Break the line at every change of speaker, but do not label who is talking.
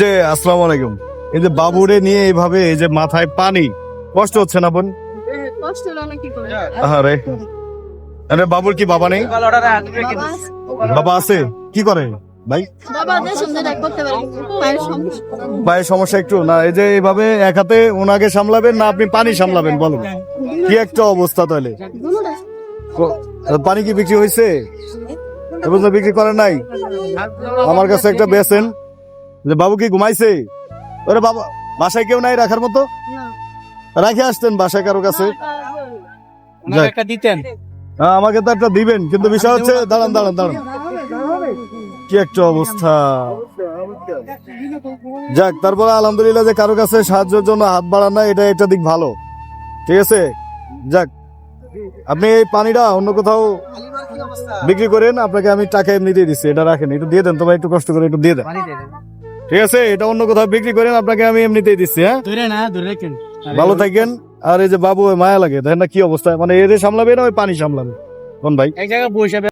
যে আসসালামু আলাইকুম। এই যে বাবুরে নিয়ে এইভাবে এই যে মাথায় পানি, কষ্ট হচ্ছে না বোন?
কষ্ট হলো না কি করে?
আরে আরে বাবুর কি বাবা নেই? বাবা আছে, কি করে ভাই?
বাবা দেশ দেখ করতে পারে পায়ের সমস্যা।
ভাইয়ের সমস্যা একটু না, এই যে এইভাবে এক হাতে ওনাকে সামলাবেন না আপনি পানি সামলাবেন বলেন? কি একটা অবস্থা তাহলে।
দুটোটা।
পানি কি বিক্রি হয়েছে? এবার বিক্রি করেন নাই? আমার কাছে একটা বেচেন। যে বাবু কি ঘুমাইছে? ওরে বাবা, বাসায় কেউ নাই রাখার মতো?
না।
রাখে আসতেন বাসায় কারো কাছে। যাক।
একটা দিতেন।
আমাকে তো একটা দিবেন, কিন্তু বিষয় হচ্ছে দাঁড়ান দাঁড়ান দাঁড়ান, কি একটা অবস্থা। যাক, তারপরে আলহামদুলিল্লাহ যে কারো কাছে সাহায্যের জন্য হাত বাড়ান না, এটা একটা দিক ভালো। ঠিক আছে, যাক, আপনি এই পানিটা অন্য কোথাও বিক্রি করেন, আপনাকে আমি টাকা এমনি দিয়ে দিচ্ছি, এটা রাখেন, একটু দিয়ে দেন তোমার, একটু কষ্ট করে একটু দিয়ে দেন। ঠিক আছে, এটা অন্য কোথাও বিক্রি করেন, আপনাকে আমি এমনিতেই দিচ্ছি। হ্যাঁ,
ধরে রাখেন।
ভালো থাকেন। আর এই যে বাবু, মায়া লাগে, দেখেন না কি অবস্থা, মানে এদের সামলাবে না ওই পানি সামলাবে কোন ভাই?
এক জায়গায় বসে